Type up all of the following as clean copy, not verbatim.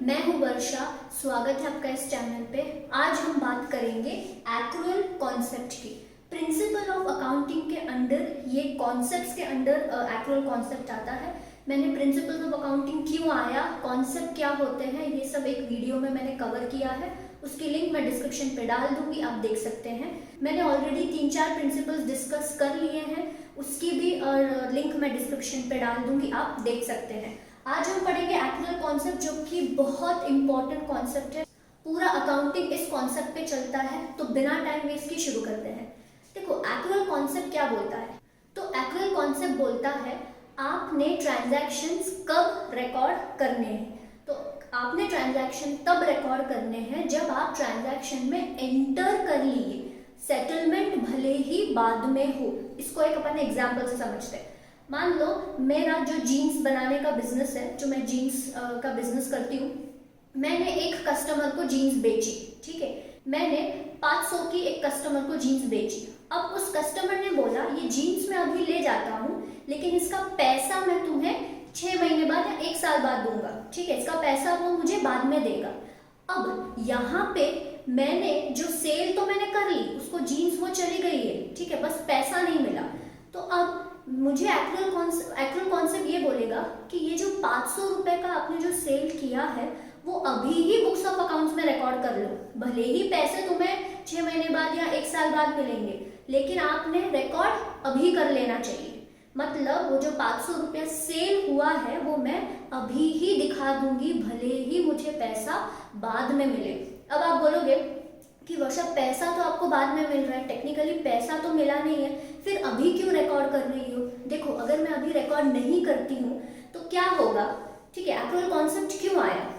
मैं हूं वर्षा। स्वागत है आपका इस चैनल पे। आज हम बात करेंगे एक्रुअल कॉन्सेप्ट की। प्रिंसिपल ऑफ अकाउंटिंग के अंडर ये कॉन्सेप्ट्स के अंडर एक्रुअल कॉन्सेप्ट आता है। मैंने प्रिंसिपल ऑफ अकाउंटिंग क्यों आया, कॉन्सेप्ट क्या होते हैं, ये सब एक वीडियो में मैंने कवर किया है। उसकी लिंक मैं डिस्क्रिप्शन पे डाल दूंगी, आप देख सकते हैं। मैंने ऑलरेडी 3-4 प्रिंसिपल्स डिस्कस कर लिए हैं, उसकी भी लिंक मैं डिस्क्रिप्शन पे डाल दूंगी, आप देख सकते हैं। आज हम पढ़ेंगे एक्रुअल कॉन्सेप्ट, जो कि बहुत इंपॉर्टेंट कॉन्सेप्ट है। पूरा अकाउंटिंग इस कॉन्सेप्ट पे चलता है, तो बिना टाइम वेस्ट के शुरू करते हैं। देखो, एक्रुअल कॉन्सेप्ट क्या बोलता है? तो एक्रुअल कॉन्सेप्ट बोलता है आपने ट्रांजैक्शंस कब रिकॉर्ड करने हैं। तो आपने ट्रांजैक्शन तब रिकॉर्ड करने हैं जब आप ट्रांजैक्शन में एंटर कर लिए, सेटलमेंट भले ही बाद में हो। इसको एक अपन एग्जाम्पल से समझते हैं। मान लो मेरा जो जीन्स बनाने का बिजनेस है, जो मैं जीन्स का बिजनेस करती हूँ, मैंने एक कस्टमर को जीन्स बेची। ठीक है, मैंने 500 की एक कस्टमर को जीन्स बेची। अब उस कस्टमर ने बोला ये जीन्स मैं अभी ले जाता हूँ, लेकिन इसका पैसा मैं तुम्हें 6 महीने बाद या 1 साल बाद दूंगा। ठीक है, इसका पैसा वो मुझे बाद में देगा। अब यहाँ पे मैंने जो सेल तो मैंने कर ली, उसको जीन्स वो चली गई है, ठीक है, बस पैसा नहीं मिला। तो अब मुझे एक्रुअल कॉन्सेप्ट ये बोलेगा कि ये जो 500 रुपए का आपने जो सेल किया है, वो अभी ही बुक्स ऑफ अकाउंट्स में रिकॉर्ड कर लो। भले ही पैसे तुम्हें 6 महीने बाद या 1 साल बाद मिलेंगे, लेकिन आपने रिकॉर्ड अभी कर लेना चाहिए। मतलब वो जो 500 रुपया सेल हुआ है, वो मैं अभी ही दिखा दूंगी, भले ही मुझे पैसा बाद में मिले। अब आप बोलोगे कि वर्षा, पैसा तो आपको बाद में मिल रहा है, टेक्निकली पैसा तो मिला नहीं है, फिर अभी क्यों रिकॉर्ड कर रही हो? देखो, अगर मैं अभी रिकॉर्ड नहीं करती हूँ तो क्या होगा? ठीक है, एक्रुअल कॉन्सेप्ट क्यों आया?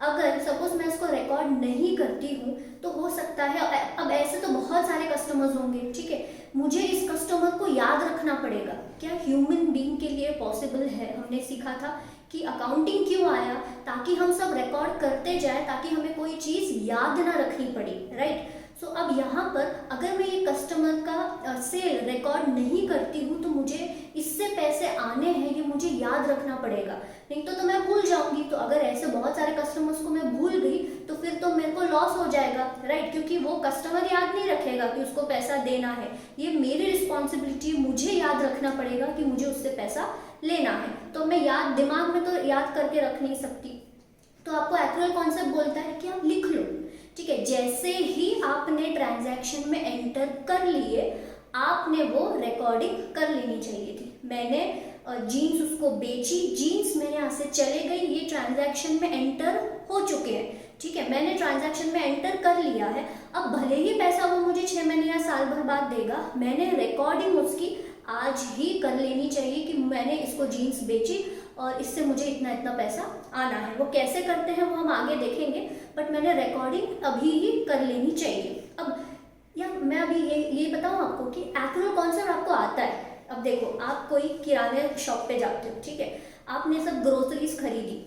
अगर सपोज मैं इसको रिकॉर्ड नहीं करती हूँ तो हो सकता है, अब ऐसे तो बहुत सारे कस्टमर्स होंगे, ठीक है, मुझे इस कस्टमर को याद रखना पड़ेगा। क्या ह्यूमन बीइंग के लिए पॉसिबल है? हमने सीखा था कि अकाउंटिंग क्यों आया, ताकि हम सब रिकॉर्ड करते जाए, ताकि हमें कोई चीज याद ना रखनी पड़े, राइट? सो अब यहाँ पर अगर मैं ये कस्टमर का सेल रिकॉर्ड नहीं करती हूँ तो मुझे इससे पैसे आने हैं, ये मुझे याद रखना पड़ेगा, नहीं तो मैं भूल जाऊंगी। तो अगर ऐसे बहुत सारे कस्टमर्स को मैं भूल गई तो फिर तो मेरे को लॉस हो जाएगा, राइट? क्योंकि वो कस्टमर याद नहीं रखेगा कि उसको पैसा देना है। ये मेरी रिस्पॉन्सिबिलिटी, मुझे याद रखना पड़ेगा कि मुझे उससे पैसा लेना है। तो मैं दिमाग में तो याद करके रख नहीं सकती। तो आपको एक्रुअल कॉन्सेप्ट बोलता है कि आप लिख लो। ठीक है, जैसे ही आपने ट्रांजैक्शन में एंटर कर लिए, आपने वो रिकॉर्डिंग कर लेनी चाहिए थी। मैंने जीन्स उसको बेची, जीन्स मेरे यहाँ से चले गई, ये ट्रांजैक्शन में एंटर हो चुके हैं। ठीक है, मैंने ट्रांजैक्शन में एंटर कर लिया है। अब भले ही पैसा वो मुझे 6 महीने या साल भर बाद देगा, मैंने रिकॉर्डिंग उसकी आज ही कर लेनी चाहिए कि मैंने इसको जीन्स बेची और इससे मुझे इतना इतना पैसा आना है। वो कैसे करते हैं वो हम आगे देखेंगे, बट मैंने रिकॉर्डिंग अभी ही कर लेनी चाहिए। अब या मैं अभी ये बताऊं आपको कि एक्रुअल कॉन्सेप्ट आपको आता है। अब देखो, आप कोई किराने शॉप पे जाते हो, ठीक है, आपने सब ग्रोसरीज खरीदी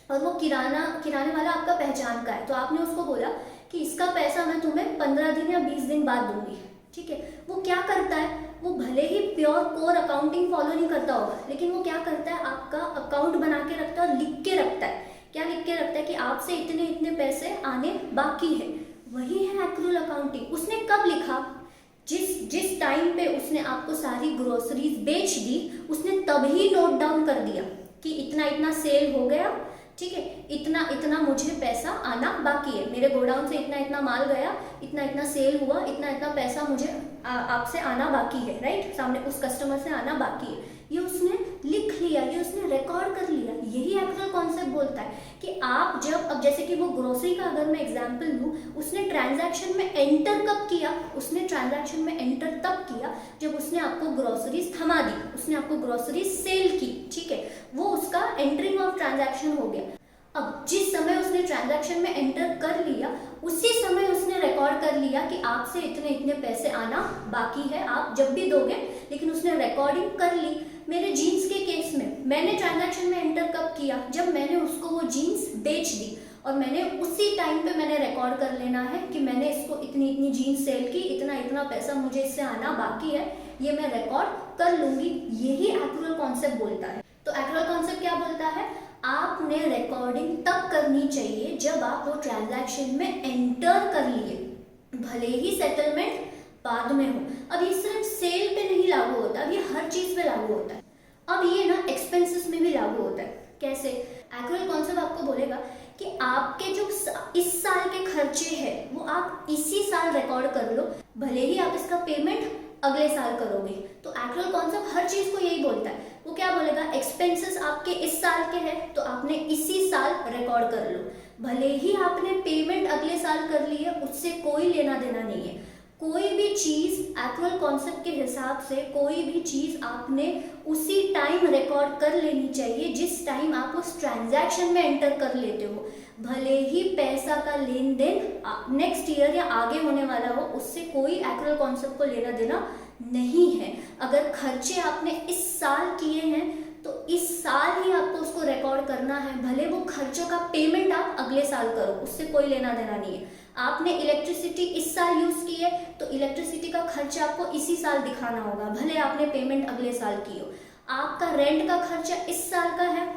और वो किराने वाला आपका पहचान का है, तो आपने उसको बोला कि इसका पैसा मैं तुम्हें 15 दिन या 20 दिन बाद दूंगी। ठीक है, वो क्या करता है, वो भले ही प्योर कोर अकाउंटिंग फॉलो नहीं करता होगा, लेकिन वो क्या करता है, आपका अकाउंट बना के रखता है और लिख के रखता है। क्या लिख के रखता है? कि आपसे इतने इतने पैसे आने बाकी है। वही है एक्रुअल अकाउंटिंग। उसने कब लिखा? जिस टाइम पे उसने आपको सारी ग्रोसरीज बेच दी, उसने तभी नोट डाउन कर दिया कि इतना इतना सेल हो गया, ठीक है, इतना इतना मुझे पैसा आना बाकी है, मेरे गोडाउन से इतना इतना माल गया, इतना इतना सेल हुआ, इतना इतना पैसा मुझे आपसे आना बाकी है, राइट? सामने उस कस्टमर से आना बाकी है। ये उसने लिख लिया, ये उसने रिकॉर्ड कर लिया। यही एक्रुअल कॉन्सेप्ट बोलता है कि आप जब, अब जैसे कि वो ग्रोसरी का अगर मैं एग्जांपल लूँ, उसने ट्रांजैक्शन में एंटर कब किया? उसने ट्रांजैक्शन में एंटर तब किया जब उसने आपको ग्रोसरीज थमा दी, उसने आपको ग्रोसरीज सेल की, ठीक है, वो उसका एंटरिंग ऑफ ट्रांजैक्शन हो गया। अब जिस समय उसने ट्रांजैक्शन में एंटर कर लिया, उसी समय उसने रिकॉर्ड कर लिया कि आपसे इतने इतने पैसे आना बाकी है, आप जब भी दोगे, लेकिन उसने रिकॉर्डिंग कर ली। मेरे जीन्स के केस में मैंने ट्रांजैक्शन में एंटर कब किया? जब मैंने उसको वो जीन्स बेच दी, और मैंने उसी टाइम पे मैंने रिकॉर्ड कर लेना है कि मैंने इसको इतनी इतनी जीन्स सेल की, इतना इतना पैसा मुझे इससे आना बाकी है, ये मैं रिकॉर्ड कर लूंगी। यही एक्रुअल कॉन्सेप्ट बोलता है। तो एक्रुअल कॉन्सेप्ट क्या बोलता है? आपने रिकॉर्डिंग तब करनी चाहिए जब आप वो ट्रांजैक्शन में एंटर कर लिए, भले ही सेटलमेंट बाद में हो। अब ये सिर्फ सेल पे नहीं लागू होता, अब ये हर चीज पे लागू होता है। अब ये ना एक्सपेंसेस में भी लागू होता है। कैसे? एक्रुअल कॉन्सेप्ट आपको बोलेगा कि आपके जो इस साल के खर्चे हैं वो आप इसी साल रिकॉर्ड कर लो, भले ही आप इसका पेमेंट अगले साल करोगे। तो एक्रुअल कॉन्सेप्ट हर चीज को यही बोलता है। वो क्या बोलेगा? एक्सपेंसेस आपके इस साल के हैं तो आपने इसी साल रिकॉर्ड कर लो, भले ही आपने पेमेंट अगले साल कर ली है, उससे कोई लेना देना नहीं है। कोई भी चीज एक्रुअल कॉन्सेप्ट के हिसाब से कोई भी चीज आपने उसी टाइम रिकॉर्ड कर लेनी चाहिए जिस टाइम आप उस ट्रांजैक्शन में एंटर कर लेते हो, भले ही पैसा का लेन देन नेक्स्ट ईयर या आगे होने वाला हो, उससे कोई एक्रुअल कॉन्सेप्ट को लेना देना नहीं है। अगर खर्चे आपने इस साल किए हैं तो इस साल ही आपको उसको रिकॉर्ड करना है, भले वो खर्चों का पेमेंट आप अगले साल करो, उससे कोई लेना देना नहीं है। आपने इलेक्ट्रिसिटी इस साल यूज की है तो इलेक्ट्रिसिटी का खर्चा आपको इसी साल दिखाना होगा, भले आपने पेमेंट अगले साल की हो। आपका रेंट का खर्चा इस साल का है,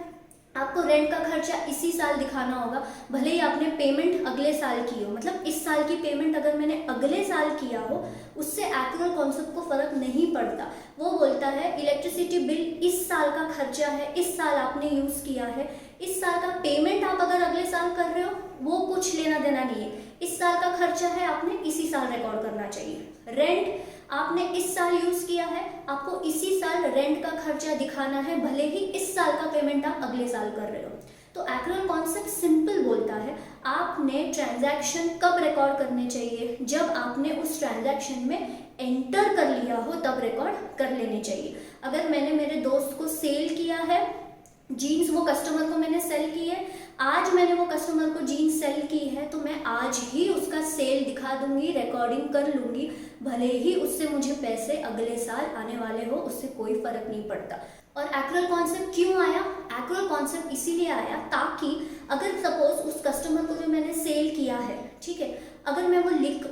आपको रेंट का खर्चा इसी साल दिखाना होगा, भले ही आपने पेमेंट अगले साल की हो। मतलब इस साल की पेमेंट अगर मैंने अगले साल किया हो उससे एक्रुअल कॉन्सेप्ट को फर्क नहीं पड़ता। वो बोलता है इलेक्ट्रिसिटी बिल इस साल का खर्चा है, इस साल आपने यूज किया है, इस साल का पेमेंट आप अगर अगले साल कर रहे हो वो कुछ लेना देना नहीं है। इस साल का खर्चा है, आपने इसी साल रिकॉर्ड करना चाहिए। रेंट आपने इस साल यूज किया है, आपको इसी साल रेंट का खर्चा दिखाना है, भले ही इस साल का पेमेंट आप अगले साल कर रहे हो। तो एक्रुअल कॉन्सेप्ट सिंपल बोलता है आपने ट्रांजैक्शन कब रिकॉर्ड करने चाहिए, जब आपने उस ट्रांजैक्शन में एंटर कर लिया हो तब रिकॉर्ड कर लेने चाहिए। अगर मैंने मेरे दोस्त को सेल किया है जीन्स, वो कस्टमर को मैंने सेल की है, आज मैंने वो कस्टमर को जीन्स सेल की है तो मैं आज ही उसका सेल दिखा दूंगी, रिकॉर्डिंग कर लूंगी, भले ही उससे मुझे पैसे अगले साल आने वाले हो, उससे कोई फर्क नहीं पड़ता। और एक्रुअल कॉन्सेप्ट क्यों आया? एक्रुअल कॉन्सेप्ट इसीलिए आया ताकि अगर सपोज उस कस्टमर को जो मैंने सेल किया है, ठीक है, अगर मैं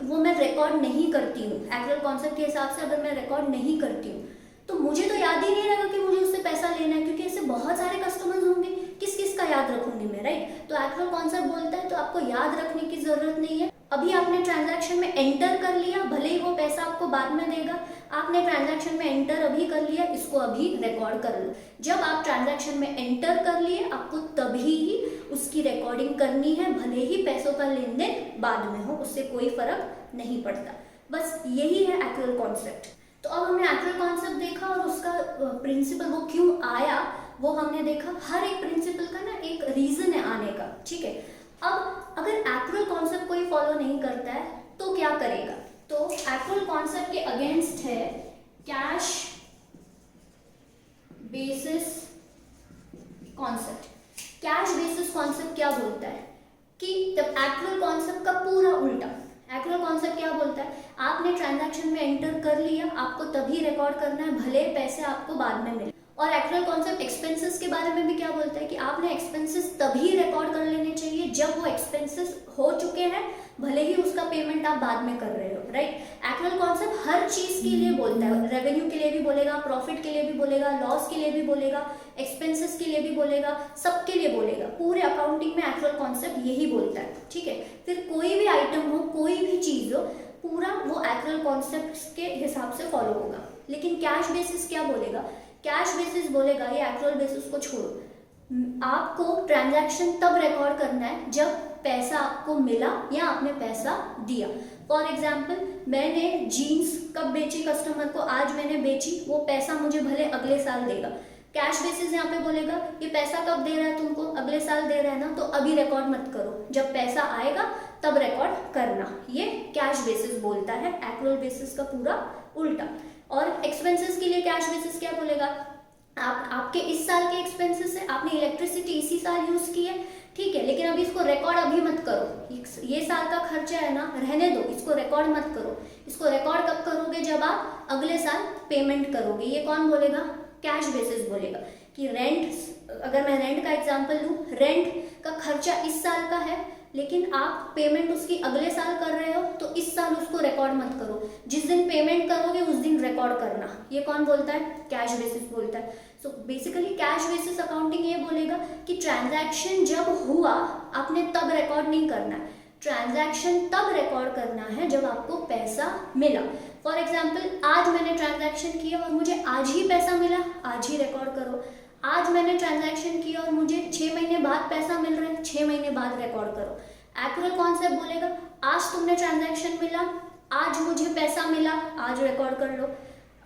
वो मैं रिकॉर्ड नहीं करती हूँ, एक्रुअल कॉन्सेप्ट के हिसाब से अगर मैं रिकॉर्ड नहीं करती हूँ तो मुझे तो याद ही नहीं रहेगा कि मुझे उससे पैसा लेना है, क्योंकि ऐसे बहुत सारे कस्टमर्स होंगे, किस किस का याद रखूंगी मैं, राइट? तो एक्रुअल कॉन्सेप्ट बोलता है तो आपको याद रखने की जरूरत नहीं है। अभी आपने ट्रांजैक्शन में एंटर कर लिया, भले ही वो पैसा आपको बाद में देगा, आपने ट्रांजैक्शन में एंटर अभी कर लिया, इसको अभी रिकॉर्ड कर लो। जब आप ट्रांजैक्शन में एंटर कर लिए आपको तभी ही उसकी रिकॉर्डिंग करनी है, भले ही पैसों का लेन देन बाद में हो, उससे कोई फर्क नहीं पड़ता। बस यही है एक्रुअल कॉन्सेप्ट। तो अब हमने एक्रुअल कॉन्सेप्ट देखा और उसका प्रिंसिपल वो क्यों आया वो हमने देखा। हर एक प्रिंसिपल का ना एक रीजन है आने का, ठीक है। अब अगर एक्रुअल कॉन्सेप्ट कोई फॉलो नहीं करता है तो क्या करेगा? तो एक्रुअल कॉन्सेप्ट के अगेंस्ट है cash basis concept. Cash basis concept क्या बोलता है कि जब एक्रुअल कॉन्सेप्ट का पूरा उल्टा, एक्रुअल कॉन्सेप्ट क्या बोलता है, आपने ट्रांजैक्शन में एंटर कर लिया, आपको तभी रिकॉर्ड करना है, भले पैसे आपको बाद में मिले। और एक्रुअल कॉन्सेप्ट एक्सपेंसेस के बारे में भी क्या बोलता है कि आपने एक्सपेंसेस तभी रिकॉर्ड कर लेने चाहिए जब वो एक्सपेंसेस हो चुके हैं, भले ही उसका पेमेंट आप बाद में कर रहे हो, राइट? एक्रुअल कॉन्सेप्ट हर चीज के लिए बोलता है, रेवेन्यू के लिए भी बोलेगा, प्रॉफिट के लिए भी बोलेगा, लॉस के लिए भी बोलेगा, एक्सपेंसेस के लिए भी बोलेगा, सबके लिए बोलेगा। पूरे अकाउंटिंग में एक्रुअल कॉन्सेप्ट यही बोलता है, ठीक है। फिर कोई भी आइटम हो, कोई भी चीज हो, पूरा वो एक्रुअल कॉन्सेप्ट के हिसाब से फॉलो होगा। लेकिन कैश बेसिस क्या बोलेगा? कैश बेसिस बोलेगा ये एक्रुअल बेसिस को छोड़ो, आपको ट्रांजैक्शन तब रिकॉर्ड करना है जब पैसा आपको मिला या आपने पैसा दिया। फॉर एग्जाम्पल मैंने जीन्स कब बेची कस्टमर को, आज मैंने बेची, वो पैसा मुझे भले अगले साल देगा। कैश बेसिस यहाँ पे बोलेगा ये पैसा कब दे रहा है तुमको, अगले साल दे रहा है ना, तो अभी रिकॉर्ड मत करो, जब पैसा आएगा तब रिकॉर्ड करना। ये कैश बेसिस बोलता है, एक्रुअल बेसिस का पूरा उल्टा। और एक्सपेंसेस के लिए कैश बेसिस क्या बोलेगा? आपके इस साल के एक्सपेंसेस है, आपने इलेक्ट्रिसिटी इसी साल यूज की है, ठीक है, लेकिन अभी इसको रिकॉर्ड अभी मत करो, ये साल का खर्चा है ना, रहने दो, इसको रिकॉर्ड मत करो। इसको रिकॉर्ड कब करोगे? जब आप अगले साल पेमेंट करोगे। ये कौन बोलेगा? कैश बेसिस बोलेगा कि रेंट, अगर मैं रेंट का एग्जांपल लूँ, रेंट का खर्चा इस साल का है लेकिन आप पेमेंट उसकी अगले साल कर रहे हो, तो इस साल उसको रिकॉर्ड मत करो, जिस दिन पेमेंट करोगे उस दिन रिकॉर्ड करना। ये कौन बोलता है? कैश बेसिस बोलता है। So basically cash basis accounting ये बोलेगा कि ट्रांजैक्शन जब हुआ आपने तब रिकॉर्ड नहीं करना है, ट्रांजैक्शन तब रिकॉर्ड करना है जब आपको पैसा मिला। फॉर एग्जाम्पल, आज मैंने ट्रांजैक्शन किया और मुझे आज ही पैसा मिला, आज ही रिकॉर्ड करो। आज मैंने ट्रांजैक्शन किया और मुझे 6 महीने बाद पैसा मिल रहा है, 6 महीने बाद रिकॉर्ड करो। एक्रुअल कॉन्सेप्ट बोलेगा आज तुमने ट्रांजैक्शन मिला, आज मुझे पैसा मिला, आज रिकॉर्ड कर लो।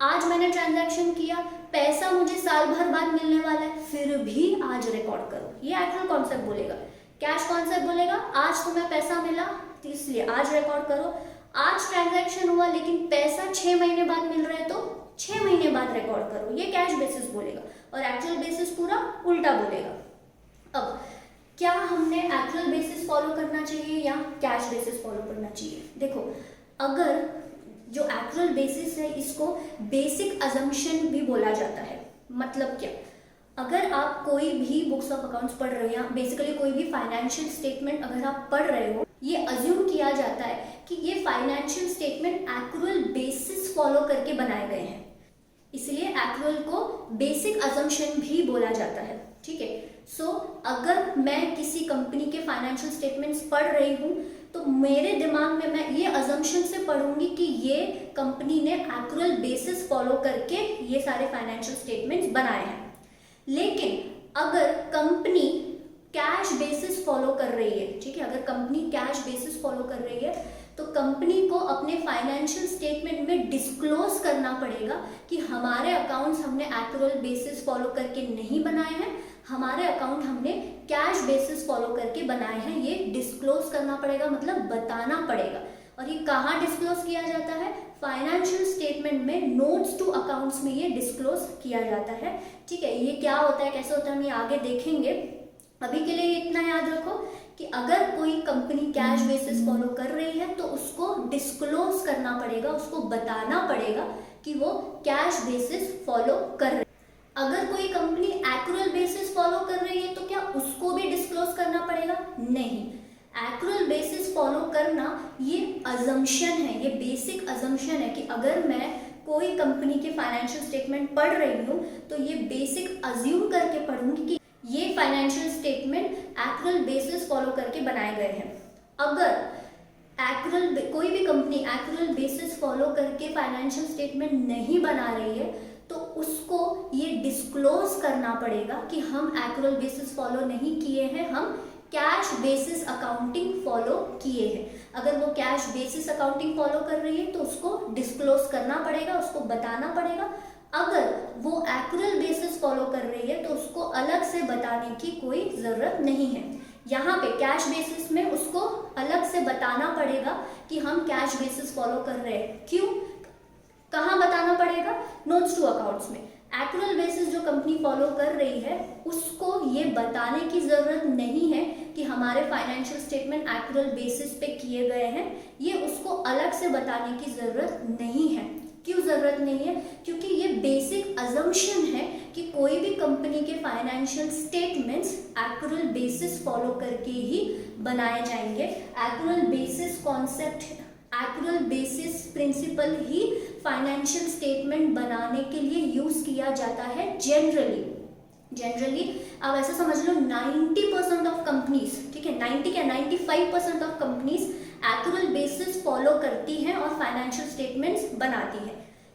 आज मैंने ट्रांजैक्शन किया, पैसा मुझे साल भर बाद मिलने वाला है, फिर भी आज रिकॉर्ड करो। ये एक्रुअल कॉन्सेप्ट बोलेगा। कैश कॉन्सेप्ट बोलेगा आज तुम्हें पैसा मिला इसलिए आज रिकॉर्ड करो। आज ट्रांजैक्शन हुआ लेकिन पैसा 6 महीने बाद मिल रहा है तो 6 महीने बाद रिकॉर्ड करो। ये कैश बेसिस बोलेगा और एक्चुअल बेसिस पूरा उल्टा बोलेगा। अब क्या हमने एक्चुअल बेसिस फॉलो करना चाहिए या कैश बेसिस फॉलो करना चाहिए? देखो, अगर जो एक्चुअल बेसिस है इसको बेसिक अजम्पशन भी बोला जाता है। मतलब क्या? अगर आप कोई भी बुक्स ऑफ अकाउंट्स पढ़ रहे हो या बेसिकली कोई भी फाइनेंशियल स्टेटमेंट अगर आप पढ़ रहे हो, ये अज्यूम किया जाता है कि ये financial statement actual basis follow करके बनाए गए हैं, इसलिए एक्चुअल को बेसिक अजम्पशन भी बोला जाता है। ठीक है। सो अगर मैं किसी कंपनी के फाइनेंशियल स्टेटमेंट्स पढ़ रही हूँ तो मेरे दिमाग में मैं ये अजम्पशन से पढ़ूंगी कि ये कंपनी ने एक्चुअल बेसिस फॉलो करके ये सारे फाइनेंशियल स्टेटमेंट्स बनाए हैं। लेकिन अगर कंपनी कैश बेसिस फॉलो कर रही है, ठीक है, अगर कंपनी कैश बेसिस फॉलो कर रही है तो कंपनी को अपने फाइनेंशियल स्टेटमेंट में डिस्क्लोज करना पड़ेगा कि हमारे अकाउंट्स हमने एक्चुअल बेसिस फॉलो करके नहीं बनाए हैं, हमारे अकाउंट हमने कैश बेसिस फॉलो करके बनाए हैं। ये डिस्क्लोज करना पड़ेगा, मतलब बताना पड़ेगा। और ये कहाँ डिस्क्लोज किया जाता है? फाइनेंशियल स्टेटमेंट में नोट्स टू अकाउंट्स में ये डिस्क्लोज किया जाता है। ठीक है, ये क्या होता है, कैसे होता है, हम ये आगे देखेंगे। अभी के लिए इतना याद रखो कि अगर कोई कंपनी कैश बेसिस फॉलो कर रही है तो उसको डिस्क्लोज करना पड़ेगा, उसको बताना पड़ेगा कि वो कैश बेसिस फॉलो कर रही है। अगर कोई कंपनी एक्चुअल बेसिस फॉलो कर रही है तो क्या उसको भी डिस्क्लोज करना पड़ेगा? नहीं। एक्चुअल बेसिस फॉलो करना ये अजम्पशन है, ये बेसिक अजम्पशन है कि अगर मैं कोई कंपनी के फाइनेंशियल स्टेटमेंट पढ़ रही हूँ तो ये बेसिक अज्यूम करके पढ़ूंगी कि ये financial statement actual basis follow करके बनाए गए हैं। अगर कोई भी कंपनी एक्चुअल बेसिस फॉलो करके फाइनेंशियल स्टेटमेंट नहीं बना रही है तो उसको ये डिस्क्लोज करना पड़ेगा कि हम एक्चुअल बेसिस फॉलो नहीं किए हैं, हम कैश बेसिस अकाउंटिंग फॉलो किए हैं। अगर वो कैश बेसिस अकाउंटिंग फॉलो कर रही है तो उसको डिस्क्लोज करना पड़ेगा, उसको बताना पड़ेगा। अगर वो एक्चुअल बेसिस फॉलो कर रही है तो उसको अलग से बताने की कोई ज़रूरत नहीं है। यहाँ पे कैश बेसिस में उसको अलग से बताना पड़ेगा कि हम कैश बेसिस फॉलो कर रहे हैं। क्यों? कहाँ बताना पड़ेगा? नोट्स टू अकाउंट्स में। एक्चुअल बेसिस जो कंपनी फॉलो कर रही है उसको ये बताने की ज़रूरत नहीं है कि हमारे फाइनेंशियल स्टेटमेंट एक्चुअल बेसिस पे किए गए हैं, ये उसको अलग से बताने की ज़रूरत नहीं है। क्यों ज़रूरत नहीं है? क्योंकि ये बेसिक अजम्पशन है कि कोई भी कंपनी के financial statements actual basis follow करके ही बनाए जाएंगे। Actual basis concept, actual basis principle ही फाइनेंशियल स्टेटमेंट बनाने के लिए यूज किया जाता है जनरली आप ऐसा समझ लो 90% ऑफ कंपनीज, ठीक है, 90 क्या 95% of companies actual basis follow करती हैं और फाइनेंशियल स्टेटमेंट्स बनाती है।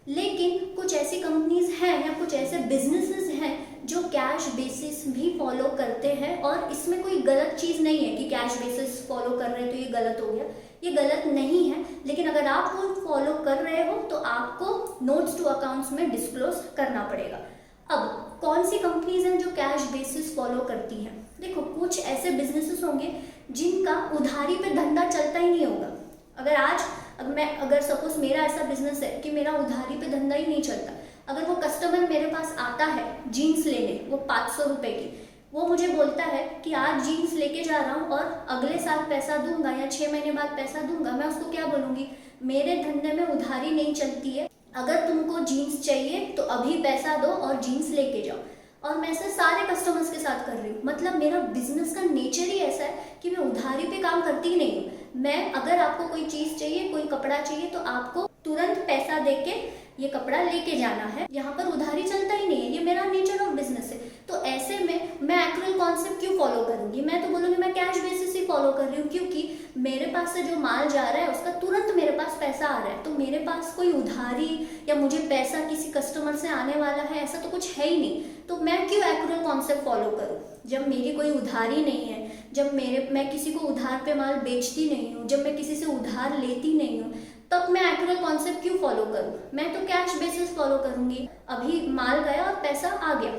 लेकिन कुछ ऐसी कंपनीज हैं या कुछ ऐसे बिजनेसेस हैं जो कैश बेसिस भी फॉलो करते हैं, और इसमें कोई गलत चीज़ नहीं है कि कैश बेसिस फॉलो कर रहे हैं तो ये गलत हो गया, ये गलत नहीं है। लेकिन अगर आप वो फॉलो कर रहे हो तो आपको नोट्स टू अकाउंट्स में डिस्क्लोज करना पड़ेगा। अब कौन सी कंपनीज हैं जो कैश बेसिस फॉलो करती हैं? देखो, कुछ ऐसे बिजनेसेस होंगे जिनका उधारी पे धंधा चलता ही नहीं होगा। अगर सपोज मेरा ऐसा बिजनेस है कि मेरा उधारी पे धंधा ही नहीं चलता, अगर वो कस्टमर मेरे पास आता है जीन्स लेने, वो 500 रुपये की, वो मुझे बोलता है कि आज जीन्स लेके जा रहा हूँ और अगले साल पैसा दूंगा या 6 महीने बाद पैसा दूंगा, मैं उसको क्या बोलूँगी? मेरे धंधे में उधारी नहीं चलती है, अगर तुमको जीन्स चाहिए तो अभी पैसा दो और जीन्स लेके जाओ। और मैं ऐसे सारे कस्टमर्स के साथ कर रही हूँ। मतलब मेरा बिजनेस का नेचर ही ऐसा है करती नहीं हूँ। मैं अगर आपको कोई चीज़ चाहिए, कोई कपड़ा चाहिए, तो आपको तुरंत पैसा देके ये कपड़ा लेके जाना है। यहाँ पर उधारी चलता ही नहीं है, ये मेरा नेचर ऑफ बिजनेस है। तो ऐसे में मैं एक्रुअल कॉन्सेप्ट क्यों फॉलो करूंगी? मैं तो बोलूँगी मैं कैश बेसिस ही फॉलो कर रही हूँ, क्योंकि मेरे पास से जो माल जा रहा है उसका तुरंत मेरे पास पैसा आ रहा है। तो मेरे पास कोई उधारी या मुझे पैसा किसी कस्टमर से आने वाला है ऐसा तो कुछ है ही नहीं। तो मैं क्यों एक्रुअल कॉन्सेप्ट फॉलो करूँ जब मेरी कोई उधारी नहीं है, जब मैं किसी को उधार पे माल बेचती नहीं हूँ, जब मैं किसी से उधार लेती नहीं हूँ, तब मैं एक्रुअल कॉन्सेप्ट क्यों फॉलो करूँ? मैं तो कैश बेसिस फॉलो करूँगी। अभी माल गया और पैसा आ गया।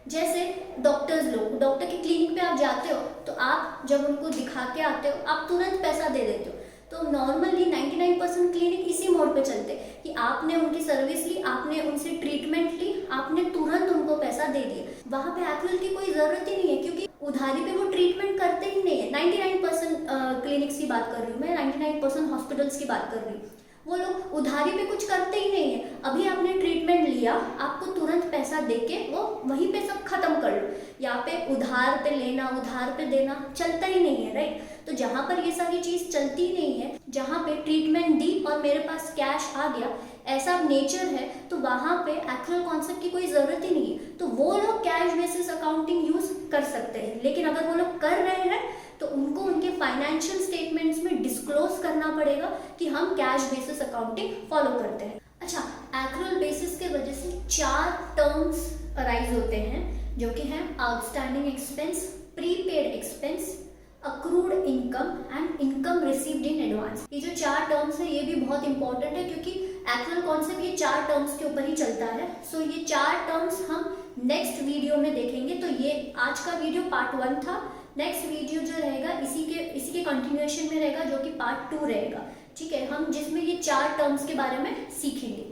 जैसे डॉक्टर्स लोग, डॉक्टर की क्लिनिक पे आप जाते हो तो आप जब उनको दिखा के आते हो आप तुरंत पैसा दे देते हो। तो नॉर्मली 99% क्लिनिक इसी मोड पे चलते हैं कि आपने उनकी सर्विस ली, आपने उनसे ट्रीटमेंट ली, आपने तुरंत उनको पैसा दे दिया। वहाँ पे एक्रुअल की कोई ज़रूरत ही नहीं है, क्योंकि उधारी पे वो ट्रीटमेंट करते ही नहीं है। 99% क्लिनिक्स की बात कर रही हूँ मैं, 99% हॉस्पिटल्स की बात कर रही हूँ। वो लोग उधारी पे कुछ करते ही नहीं है। अभी आपने ट्रीटमेंट लिया, आपको तुरंत पैसा देके वो वहीं पे सब खत्म कर लो। यहाँ पे उधार पे लेना, उधार पे देना चलता ही नहीं है, राइट? तो जहाँ पर ये सारी चीज़ चलती नहीं है, जहाँ पे ट्रीटमेंट दी और मेरे पास कैश आ गया, ऐसा नेचर है, तो वहाँ पे एक्रुअल कॉन्सेप्ट की कोई ज़रूरत ही नहीं है। तो वो लोग कैश बेसिस अकाउंटिंग यूज़ कर सकते हैं। लेकिन अगर वो लोग कर रहे हैं तो उनको उनके फाइनेंशियल स्टेटमेंट्स में डिस्क्लोज करना पड़ेगा कि हम कैश बेसिस अकाउंटिंग फॉलो करते हैं। अच्छा, एक्रुअल बेसिस के वजह से 4 टर्म्स अराइज होते हैं, जो कि हैं outstanding expense, prepaid expense, accrued income and income received in advance. ये जो 4 टर्म्स है ये भी बहुत इंपॉर्टेंट है, क्योंकि एक्रुअल कॉन्सेप्ट ये 4 टर्म्स के ऊपर ही चलता है। सो ये 4 टर्म्स हम नेक्स्ट वीडियो में देखेंगे। तो ये आज का वीडियो पार्ट 1 था। नेक्स्ट वीडियो जो रहेगा इसी के कंटिन्यूएशन में रहेगा, जो कि पार्ट 2 रहेगा। ठीक है, हम जिसमें ये 4 टर्म्स के बारे में सीखेंगे।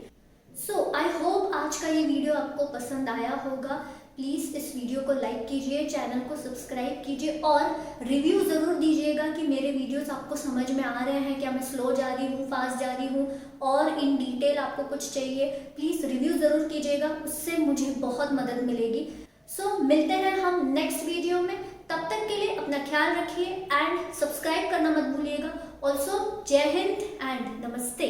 सो आई होप आज का ये वीडियो आपको पसंद आया होगा। प्लीज़ इस वीडियो को लाइक कीजिए, चैनल को सब्सक्राइब कीजिए और रिव्यू ज़रूर दीजिएगा कि मेरे वीडियोस आपको समझ में आ रहे हैं, क्या मैं स्लो जा रही हूँ, फास्ट जा रही हूँ, और इन डिटेल आपको कुछ चाहिए। प्लीज़ रिव्यू ज़रूर कीजिएगा, उससे मुझे बहुत मदद मिलेगी। सो मिलते हैं हम नेक्स्ट वीडियो में। तब तक के लिए अपना ख्याल रखिए एंड सब्सक्राइब करना मत भूलिएगा। ऑल्सो जय हिंद एंड नमस्ते।